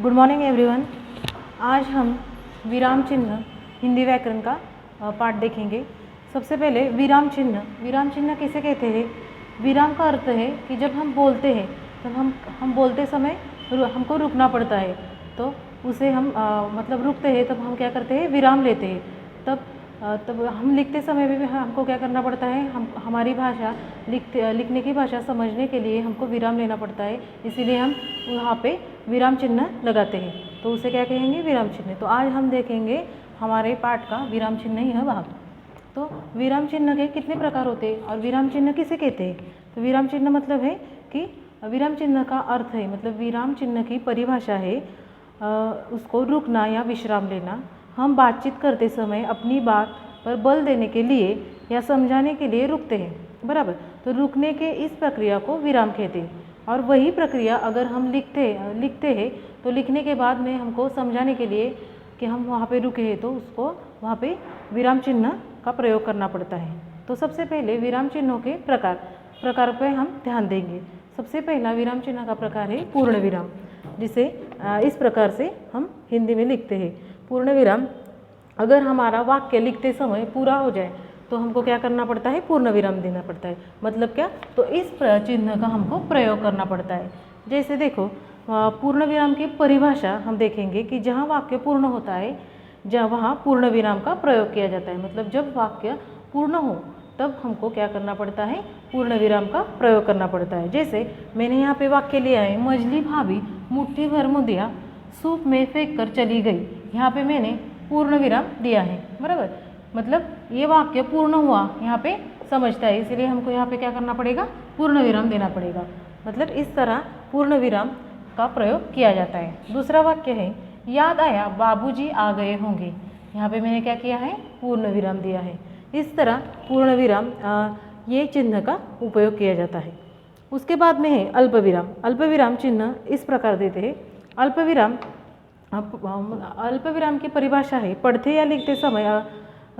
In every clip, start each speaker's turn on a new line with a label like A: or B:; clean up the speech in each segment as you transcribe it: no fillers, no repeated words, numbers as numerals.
A: Good morning everyone. आज हम विराम चिन्ह हिंदी व्याकरण का पाठ देखेंगे। सबसे पहले विराम चिन्ह किसे कहते हैं? विराम का अर्थ है कि जब हम बोलते हैं तब हम बोलते समय हमको रुकना पड़ता है, तो उसे हम मतलब रुकते हैं तब हम क्या करते हैं? विराम लेते हैं। तब हम लिखते समय भी हमको क्या करना पड़ता है? हम हमारी भाषा लिखने की भाषा समझने के लिए हमको विराम लेना पड़ता है, इसीलिए हम वहाँ पे विराम चिन्ह लगाते हैं, तो उसे क्या कहेंगे? विराम चिन्ह। तो आज हम देखेंगे हमारे पाठ का विराम चिन्ह यह भाग। तो विराम चिन्ह के कितने प्रकार होते हैं और विराम चिन्ह किसे कहते हैं? तो विराम चिन्ह मतलब है कि विराम चिन्ह का अर्थ है, मतलब विराम चिन्ह की परिभाषा है उसको रुकना या विश्राम लेना। हम बातचीत करते समय अपनी बात पर बल देने के लिए या समझाने के लिए रुकते हैं, बराबर। तो रुकने के इस प्रक्रिया को विराम कहते हैं। और वही प्रक्रिया अगर हम लिखते हैं तो लिखने के बाद में हमको समझाने के लिए कि हम वहाँ पे रुके हैं तो उसको वहाँ पे विराम चिन्ह का प्रयोग करना पड़ता है। तो सबसे पहले विराम चिन्हों के प्रकार पे हम ध्यान देंगे। सबसे पहला विराम चिन्ह का प्रकार है पूर्ण विराम, जिसे इस प्रकार से हम हिंदी में लिखते हैं। पूर्ण विराम, अगर हमारा वाक्य लिखते समय पूरा हो जाए तो हमको क्या करना पड़ता है? पूर्ण विराम देना पड़ता है। मतलब क्या? तो इस चिन्ह का हमको प्रयोग करना पड़ता है। जैसे देखो, पूर्ण विराम की परिभाषा हम देखेंगे कि जहाँ वाक्य पूर्ण होता है जहाँ वहाँ पूर्ण विराम का प्रयोग किया जाता है। मतलब जब वाक्य पूर्ण हो तब हमको क्या करना पड़ता है? पूर्ण विराम का प्रयोग करना पड़ता है। जैसे मैंने यहाँ पे वाक्य लिया है, मझली भाभी मुट्ठी भर मुदिया सूप में फेंक कर चली गई। यहाँ पे मैंने पूर्ण विराम दिया है, बराबर। मतलब ये वाक्य पूर्ण हुआ यहाँ पे समझता है, इसलिए हमको यहाँ पे क्या करना पड़ेगा? पूर्ण विराम देना पड़ेगा। मतलब इस तरह पूर्ण विराम का प्रयोग किया जाता है। दूसरा वाक्य है, याद आया बाबूजी आ गए होंगे। यहाँ पे मैंने क्या किया है? पूर्ण विराम दिया है। इस तरह पूर्ण विराम ये चिन्ह का उपयोग किया जाता है। उसके बाद में है अल्प विराम। अल्प विराम चिन्ह इस प्रकार देते हैं। अल्प विराम की परिभाषा है, पढ़ते या लिखते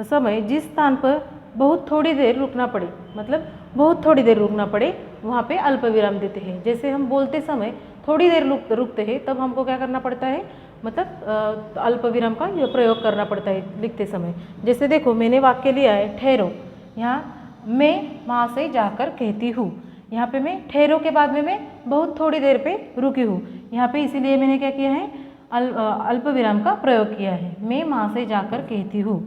A: समय जिस स्थान पर बहुत थोड़ी देर रुकना पड़े, मतलब बहुत थोड़ी देर रुकना पड़े, वहाँ पे अल्प विराम देते हैं। जैसे हम बोलते समय थोड़ी देर रुकते हैं तब हमको क्या करना पड़ता है? मतलब अल्प विराम का प्रयोग करना पड़ता है लिखते समय। जैसे देखो, मैंने वाक्य लिया है ठहरो, यहाँ मैं माँ से जाकर कहती हूँ। यहाँ पे मैं ठहरो के बाद में मैं बहुत थोड़ी देर पे रुकी हूँ, यहाँ पे इसीलिए मैंने क्या किया है? अल्प विराम का प्रयोग किया है। मैं माँ से जाकर कहती हूँ,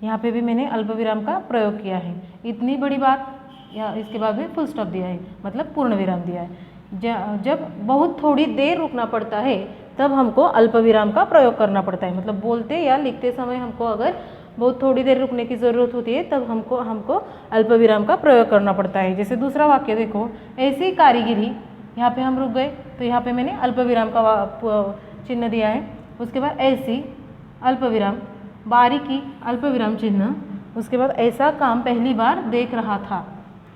A: यहाँ पे भी मैंने अल्प विराम का प्रयोग किया है। इतनी बड़ी बात, या इसके बाद में फुल स्टॉप दिया है, मतलब पूर्ण विराम दिया है। जब बहुत थोड़ी देर रुकना पड़ता है तब हमको अल्प विराम का प्रयोग करना पड़ता है। मतलब बोलते या लिखते समय हमको अगर बहुत थोड़ी देर रुकने की ज़रूरत होती है तब हमको अल्प विराम का प्रयोग करना पड़ता है। जैसे दूसरा वाक्य देखो, ऐसी कारीगिरी, यहाँ पे हम रुक गए तो यहाँ पे मैंने अल्प विराम का चिन्ह दिया है। उसके बाद ऐसी अल्प विराम, बारीकी अल्प विराम चिन्ह। उसके बाद ऐसा काम पहली बार देख रहा था।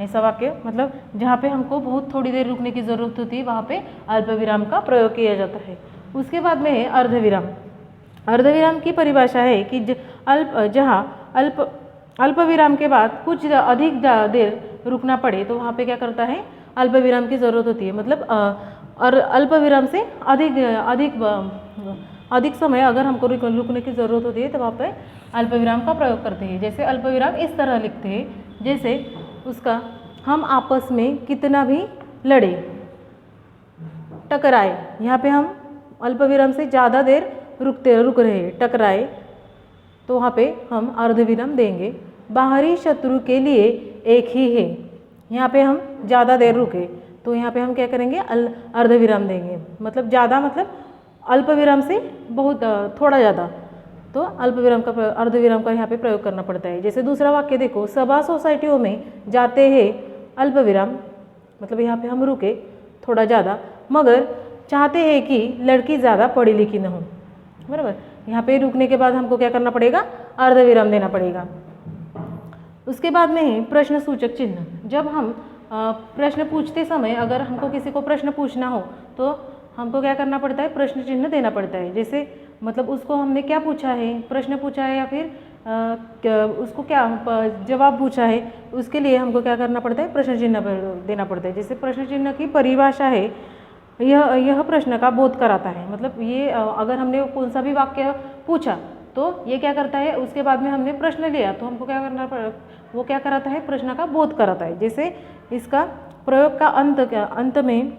A: ऐसा वाक्य मतलब जहाँ पे हमको बहुत थोड़ी देर रुकने की ज़रूरत होती है वहाँ पे अल्प विराम का प्रयोग किया जाता है। उसके बाद में है अर्धविराम। अर्धविराम की परिभाषा है कि जहाँ अल्प विराम के बाद कुछ अधिक देर रुकना पड़े तो वहाँ पे क्या करता है? अल्प विराम की ज़रूरत होती है। मतलब और अल्प विराम से अधिक समय अगर हमको रुकने की ज़रूरत होती है तो वहाँ पे अल्प विराम का प्रयोग करते हैं। जैसे अल्प विराम इस तरह लिखते हैं, जैसे उसका, हम आपस में कितना भी लड़े टकराए। यहाँ पे हम अल्प विराम से ज़्यादा देर रुक रहे हैं, टकराए, तो वहाँ पे हम अर्धविराम देंगे। बाहरी शत्रु के लिए एक ही है। यहाँ पे हम ज़्यादा देर रुके तो यहाँ पे हम क्या करेंगे? अर्धविराम देंगे। मतलब ज़्यादा, मतलब अल्प विराम से बहुत थोड़ा ज़्यादा, तो अल्प विराम का अर्धविराम का यहाँ पे प्रयोग करना पड़ता है। जैसे दूसरा वाक्य देखो, सभा सोसाइटियों में जाते हैं अल्प विराम, मतलब यहाँ पे हम रुके थोड़ा ज़्यादा, मगर चाहते हैं कि लड़की ज़्यादा पढ़ी लिखी न हो, बराबर। यहाँ पे रुकने के बाद हमको क्या करना पड़ेगा? अर्धविराम देना पड़ेगा। उसके बाद में है प्रश्न सूचक चिन्ह। जब हम प्रश्न पूछते समय अगर हमको किसी को प्रश्न पूछना हो तो हमको क्या करना पड़ता है? प्रश्न चिन्ह देना पड़ता है। जैसे मतलब उसको हमने क्या पूछा है? प्रश्न पूछा है, या फिर उसको क्या जवाब पूछा है, उसके लिए हमको क्या करना पड़ता है? प्रश्न चिन्ह देना पड़ता है। जैसे प्रश्न चिन्ह की परिभाषा है, यह प्रश्न का बोध कराता है। मतलब ये अगर हमने कौन सा भी वाक्य पूछा तो ये क्या करता है, उसके बाद में हमने प्रश्न लिया तो हमको क्या करना पड़ेगा, वो क्या कराता है, प्रश्न का बोध कराता है। जैसे इसका प्रयोग का अंत में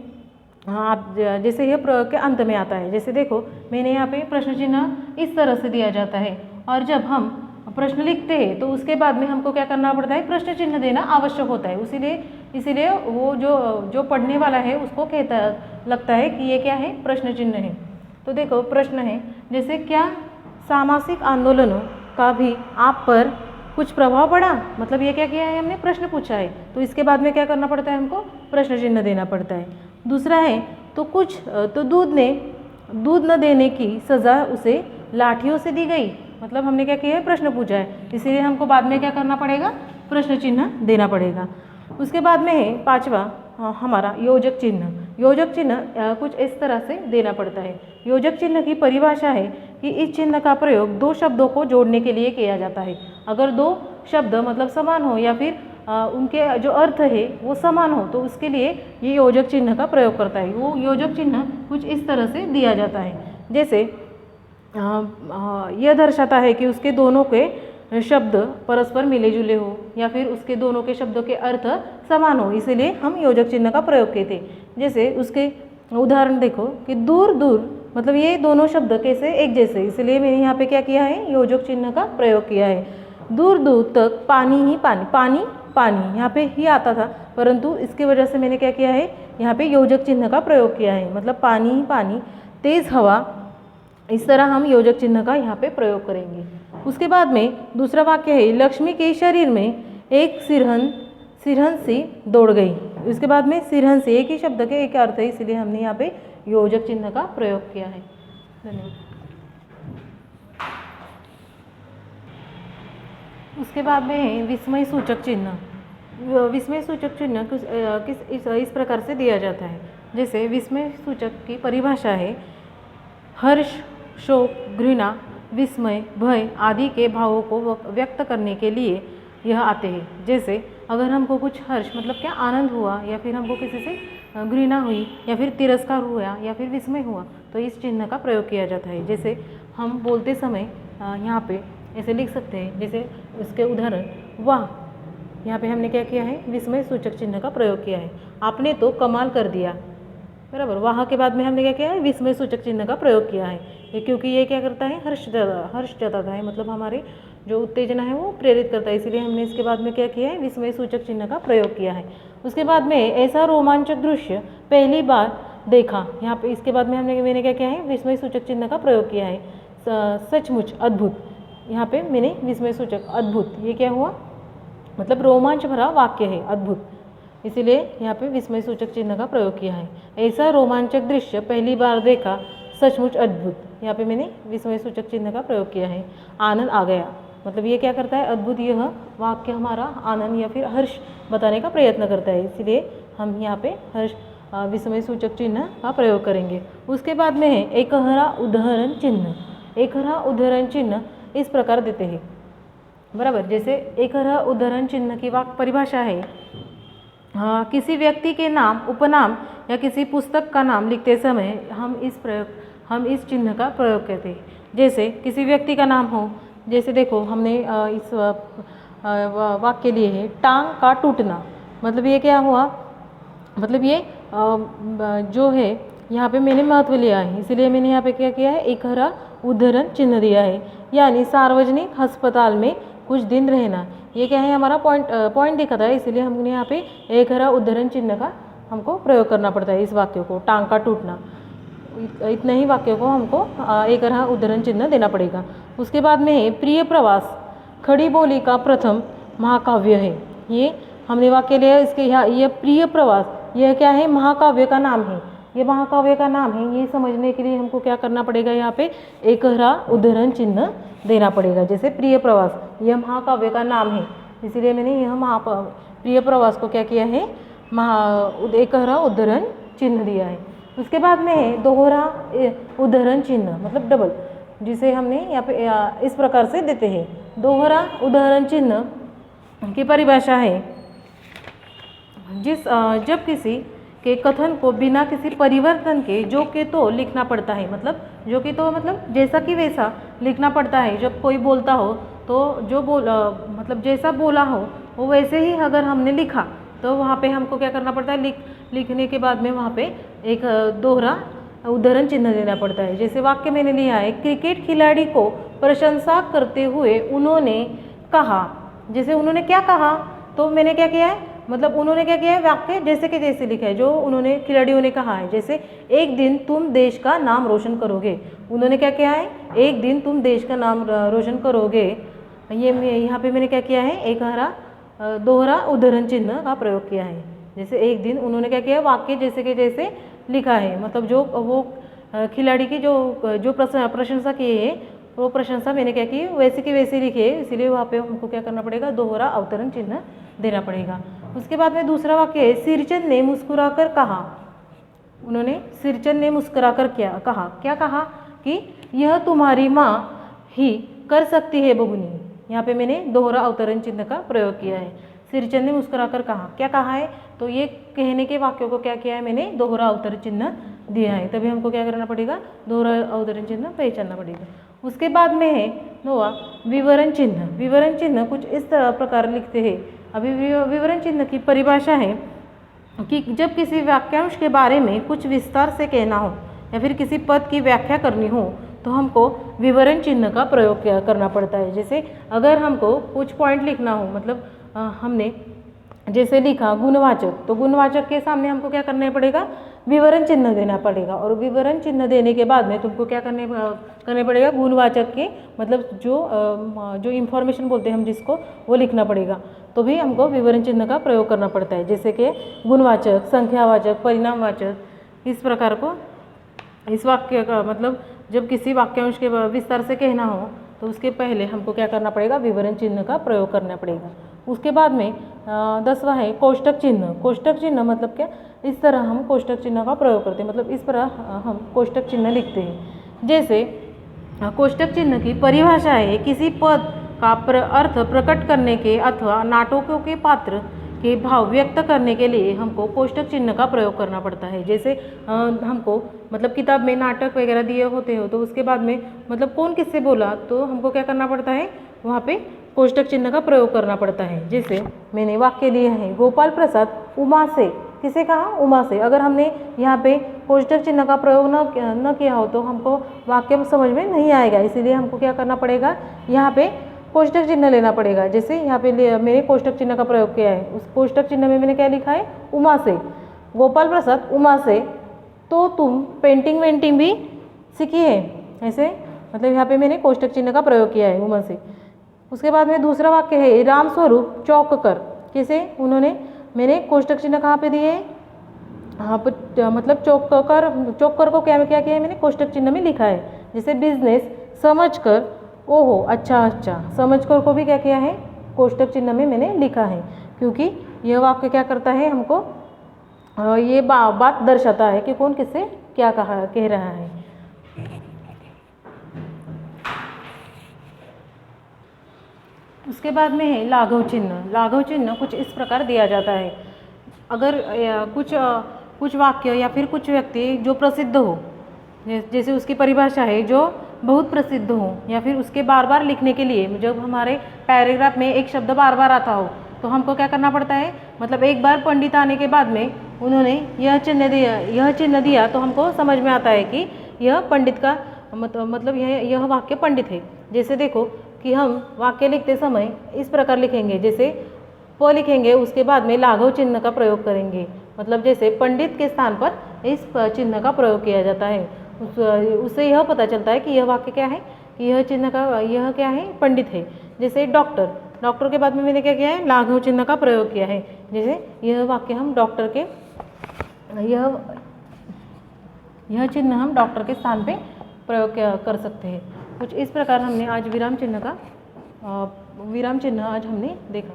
A: आप जैसे यह प्रयोग के अंत में आता है। जैसे देखो मैंने यहाँ पे प्रश्न चिन्ह इस तरह से दिया जाता है, और जब हम प्रश्न लिखते हैं तो उसके बाद में हमको क्या करना पड़ता है, प्रश्न चिन्ह देना आवश्यक होता है। इसीलिए वो जो पढ़ने वाला है उसको लगता है कि ये क्या है, प्रश्न चिन्ह है। तो देखो प्रश्न है, जैसे क्या सामाजिक आंदोलनों का भी आप पर कुछ प्रभाव पड़ा। मतलब ये क्या किया है, हमने प्रश्न पूछा है तो इसके बाद में क्या करना पड़ता है, हमको प्रश्न चिन्ह देना पड़ता है। दूसरा है तो दूध न देने की सज़ा उसे लाठियों से दी गई। मतलब हमने क्या किया है, प्रश्न पूछा है, इसीलिए हमको बाद में क्या करना पड़ेगा, प्रश्न चिन्ह देना पड़ेगा। उसके बाद में है पांचवा हमारा योजक चिन्ह। योजक चिन्ह कुछ इस तरह से देना पड़ता है। योजक चिन्ह की परिभाषा है कि इस चिन्ह का प्रयोग दो शब्दों को जोड़ने के लिए किया जाता है। अगर दो शब्द मतलब समान हो या फिर उनके जो अर्थ है वो समान हो तो उसके लिए ये योजक चिन्ह का प्रयोग करता है। वो योजक चिन्ह कुछ इस तरह से दिया जाता है, जैसे यह दर्शाता है कि उसके दोनों के शब्द परस्पर मिले जुले हो या फिर उसके दोनों के शब्दों के अर्थ समान हो, इसलिए हम योजक चिन्ह का प्रयोग किए थे। जैसे उसके उदाहरण देखो कि दूर दूर, मतलब ये दोनों शब्द कैसे एक जैसे, इसलिए मैंने यहाँ पे क्या किया है, योजक चिन्ह का प्रयोग किया है। दूर दूर तक पानी ही पानी, पानी पानी यहाँ पे ही आता था, परंतु इसकी वजह से मैंने क्या किया है, यहाँ पे योजक चिन्ह का प्रयोग किया है। मतलब पानी ही पानी, तेज़ हवा, इस तरह हम योजक चिन्ह का यहाँ पे प्रयोग करेंगे। उसके बाद में दूसरा वाक्य है, लक्ष्मी के शरीर में एक सिरहन सी दौड़ गई। उसके बाद में सिरहन से एक ही शब्द के एक अर्थ है, इसलिए हमने यहाँ पे योजक चिन्ह का प्रयोग किया है। धन्यवाद। उसके बाद में है विस्मय सूचक चिन्ह। विस्मय सूचक चिन्ह इस प्रकार से दिया जाता है। जैसे विस्मय सूचक की परिभाषा है, हर्ष, शोक, घृणा, विस्मय, भय आदि के भावों को व्यक्त करने के लिए यह आते हैं। जैसे अगर हमको कुछ हर्ष मतलब क्या आनंद हुआ, या फिर हमको किसी से घृणा हुई, या फिर तिरस्कार हुआ, या फिर विस्मय हुआ, तो इस चिन्ह का प्रयोग किया जाता है। जैसे हम बोलते समय यहाँ पे ऐसे लिख सकते हैं, जैसे उसके उदाहरण, वाह, यहाँ पे हमने क्या किया है, विस्मय सूचक चिन्ह का प्रयोग किया है। आपने तो कमाल कर दिया, बराबर। वहाँ के बाद में हमने क्या किया है, विस्मय सूचक चिन्ह का प्रयोग किया है। ये क्योंकि ये क्या करता है, हर्ष जताता है, मतलब हमारे जो उत्तेजना है वो प्रेरित करता है, इसीलिए हमने इसके बाद में क्या किया है, विस्मय सूचक चिन्ह का प्रयोग किया है। उसके बाद में ऐसा रोमांचक दृश्य पहली बार देखा, यहाँ पे इसके बाद में मैंने क्या किया है, विस्मय सूचक चिन्ह का प्रयोग किया है। सचमुच अद्भुत, यहाँ पे मैंने विस्मय सूचक अद्भुत, ये क्या हुआ, मतलब रोमांच भरा वाक्य है अद्भुत, इसीलिए यहाँ पे विस्मय सूचक चिन्ह का प्रयोग किया है। ऐसा रोमांचक दृश्य पहली बार देखा, सचमुच अद्भुत, यहाँ पे मैंने विस्मय सूचक चिन्ह का प्रयोग किया है। आनंद आ गया, मतलब ये क्या करता है, अद्भुत, यह वाक्य हमारा आनंद या फिर हर्ष बताने का प्रयत्न करता है, इसलिए हम यहाँ पे हर्ष विस्मय सूचक चिन्ह का प्रयोग करेंगे। उसके बाद में है एकहरा उदाहरण चिन्ह। एकहरा उदाहरण चिन्ह इस प्रकार देते हैं, बराबर। जैसे एकहरा उदाहरण चिन्ह की वाक्य परिभाषा है, किसी व्यक्ति के नाम, उपनाम या किसी पुस्तक का नाम लिखते समय हम इस चिन्ह का प्रयोग करते हैं। जैसे किसी व्यक्ति का नाम हो, जैसे देखो हमने इस वाक्य लिए है, टांग का टूटना, मतलब ये क्या हुआ, मतलब ये जो है यहाँ पे मैंने महत्व लिया है, इसलिए मैंने यहाँ पे क्या किया है, एकहरा उदाहरण चिन्ह दिया है। यानी सार्वजनिक अस्पताल में कुछ दिन रहना, ये क्या है, हमारा पॉइंट दिखाता है, इसलिए हमने यहाँ पे एकहरा उदाहरण चिन्ह का हमको प्रयोग करना पड़ता है। इस वाक्य को, टांग का टूटना, इतने ही वाक्यों को हमको एकहरा उदाहरण चिन्ह देना पड़ेगा। उसके बाद में है प्रिय प्रवास, खड़ी बोली का प्रथम महाकाव्य है। ये हमने वाक्य लिया, इसके यहाँ ये प्रिय प्रवास, यह क्या है, महाकाव्य का नाम है, ये महाकाव्य का नाम है। ये समझने के लिए हमको क्या करना पड़ेगा, यहाँ पे एकहरा उदाहरण चिन्ह देना पड़ेगा। जैसे प्रिय प्रवास, यह महाकाव्य का नाम है, इसीलिए मैंने यह प्रिय प्रवास को क्या किया है, एकहरा उदाहरण चिन्ह दिया है। उसके बाद में है दोहरा उदाहरण चिन्ह, मतलब डबल, जिसे हमने यहाँ पे इस प्रकार से देते हैं। दोहरा उदाहरण चिन्ह की परिभाषा है, जब किसी के कथन को बिना किसी परिवर्तन के जो के तो लिखना पड़ता है। मतलब जो कि तो मतलब जैसा कि वैसा लिखना पड़ता है। जब कोई बोलता हो तो जो मतलब जैसा बोला हो वो वैसे ही अगर हमने लिखा तो वहाँ पे हमको क्या करना पड़ता है, लिखने के बाद में वहाँ पे एक दोहरा उदाहरण चिन्ह देना पड़ता है। जैसे वाक्य मैंने लिया है, क्रिकेट खिलाड़ी को प्रशंसा करते हुए उन्होंने कहा। जैसे उन्होंने क्या कहा, तो मैंने क्या किया है, मतलब उन्होंने क्या किया है, वाक्य जैसे के जैसे लिखा है जो उन्होंने खिलाड़ियों ने कहा है। जैसे एक दिन तुम देश का नाम रोशन करोगे, उन्होंने क्या किया है, एक दिन तुम देश का नाम रोशन करोगे। ये यहाँ पे मैंने क्या किया है, एक दोहरा उदाहरण चिन्ह का प्रयोग किया है। जैसे एक दिन उन्होंने क्या किया, वाक्य जैसे के जैसे लिखा है। मतलब जो वो खिलाड़ी की जो प्रशंसा की है वो प्रशंसा मैंने क्या की, वैसे की वैसे लिखी है, इसीलिए वहाँ पे हमको क्या करना पड़ेगा, दोहरा अवतरण चिन्ह देना पड़ेगा। उसके बाद में दूसरा वाक्य है, सिरचंद ने मुस्कुराकर कहा। उन्होंने सिरचंद ने मुस्कुराकर क्या कहा कि यह तुम्हारी माँ ही कर सकती है बबुनी। यहाँ पे मैंने दोहरा अवतरण चिन्ह का प्रयोग किया है। सिरचंद ने मुस्कुराकर कहा, क्या कहा है, तो ये कहने के वाक्यों को क्या किया है, मैंने दोहरा अवतरण चिन्ह दिया है। तभी हमको क्या करना पड़ेगा, दोहरा अवतरण चिन्ह पहचानना पड़ेगा। उसके बाद में है नोवा विवरण चिन्ह। विवरण चिन्ह कुछ इस प्रकार लिखते हैं। अभी विवरण चिन्ह की परिभाषा है कि जब किसी वाक्यांश के बारे में कुछ विस्तार से कहना हो या फिर किसी पद की व्याख्या करनी हो तो हमको विवरण चिन्ह का प्रयोग करना पड़ता है। जैसे अगर हमको कुछ पॉइंट लिखना हो, मतलब हमने जैसे लिखा गुणवाचक, तो गुणवाचक के सामने हमको क्या करना पड़ेगा, विवरण चिन्ह देना पड़ेगा। और विवरण चिन्ह देने के बाद में तुमको क्या करने पड़ेगा, गुणवाचक के मतलब जो इन्फॉर्मेशन बोलते हैं हम जिसको, वो लिखना पड़ेगा। तो भी हमको विवरण चिन्ह का प्रयोग करना पड़ता है। जैसे कि गुणवाचक, संख्यावाचक, परिणामवाचक, इस प्रकार को इस वाक्य का मतलब जब किसी वाक्यांश के विस्तार से कहना हो तो उसके पहले हमको क्या करना पड़ेगा, विवरण चिन्ह का प्रयोग करना पड़ेगा। उसके बाद में 10वां है कोष्टक चिन्ह। कोष्टक चिन्ह मतलब क्या, इस तरह हम कोष्टक चिन्ह का प्रयोग करते हैं, मतलब इस तरह हम कोष्टक चिन्ह लिखते हैं। जैसे कोष्टक चिन्ह की परिभाषा है, किसी पद का अर्थ प्रकट करने के अथवा नाटकों के पात्र के भाव व्यक्त करने के लिए हमको कोष्टक चिन्ह का प्रयोग करना पड़ता है। जैसे हमको मतलब किताब में नाटक वगैरह दिए होते हो तो उसके बाद में मतलब कौन किससे बोला तो हमको क्या करना पड़ता है, वहाँ पे कोष्टक चिन्ह का प्रयोग करना पड़ता है। जैसे मैंने वाक्य लिया है, गोपाल प्रसाद उमा से, किसे कहा, उमा से। अगर हमने यहाँ पे कोष्टक चिन्ह का प्रयोग न किया हो तो हमको वाक्य समझ में नहीं आएगा, इसीलिए हमको क्या करना पड़ेगा, यहाँ पे कोष्टक चिन्ह लेना पड़ेगा। जैसे यहाँ पे मैंने कोष्टक चिन्ह का प्रयोग किया है, उस कोष्टक चिन्ह में मैंने क्या लिखा है, उमा से, गोपाल प्रसाद उमा से, तो तुम पेंटिंग वेंटिंग भी सीखी है, ऐसे मतलब यहाँ पे मैंने कोष्टक चिन्ह का प्रयोग किया है, उमा से। उसके बाद में दूसरा वाक्य है, राम स्वरूप चौक कर, कैसे, उन्होंने मैंने कोष्टक चिन्ह कहाँ पे दिए, हाँ पर मतलब चौक कर को क्या किया है, मैंने कोष्टक चिन्ह में लिखा है। जैसे बिजनेस समझ कर, ओहो अच्छा, समझ कर को भी क्या किया है, कोष्टक चिन्ह में मैंने लिखा है, क्योंकि यह वाक्य क्या करता है, हमको ये बात दर्शाता है कि कौन किससे क्या कह रहा है। उसके बाद में है लाघव चिन्ह। लाघव चिन्ह कुछ इस प्रकार दिया जाता है, अगर कुछ वाक्य या फिर कुछ व्यक्ति जो प्रसिद्ध हो, जैसे उसकी परिभाषा है जो बहुत प्रसिद्ध हो, या फिर उसके बार बार लिखने के लिए जब हमारे पैराग्राफ में एक शब्द बार बार आता हो तो हमको क्या करना पड़ता है, मतलब एक बार पंडित आने के बाद में उन्होंने यह चिन्ह दिया तो हमको समझ में आता है कि यह पंडित का मतलब यह वाक्य पंडित है। जैसे देखो कि हम वाक्य लिखते समय इस प्रकार लिखेंगे, जैसे प लिखेंगे, उसके बाद में लाघव चिन्ह का प्रयोग करेंगे, मतलब जैसे पंडित के स्थान पर इस चिन्ह का प्रयोग किया जाता है। उससे यह पता चलता है कि यह वाक्य क्या है, कि यह क्या है, पंडित है। जैसे डॉक्टर के बाद में मैंने क्या किया है, लाघव चिन्ह का प्रयोग किया है। जैसे यह वाक्य हम डॉक्टर के यह चिन्ह हम डॉक्टर के स्थान पे प्रयोग कर सकते हैं। कुछ इस प्रकार हमने आज विराम चिन्ह आज हमने देखा।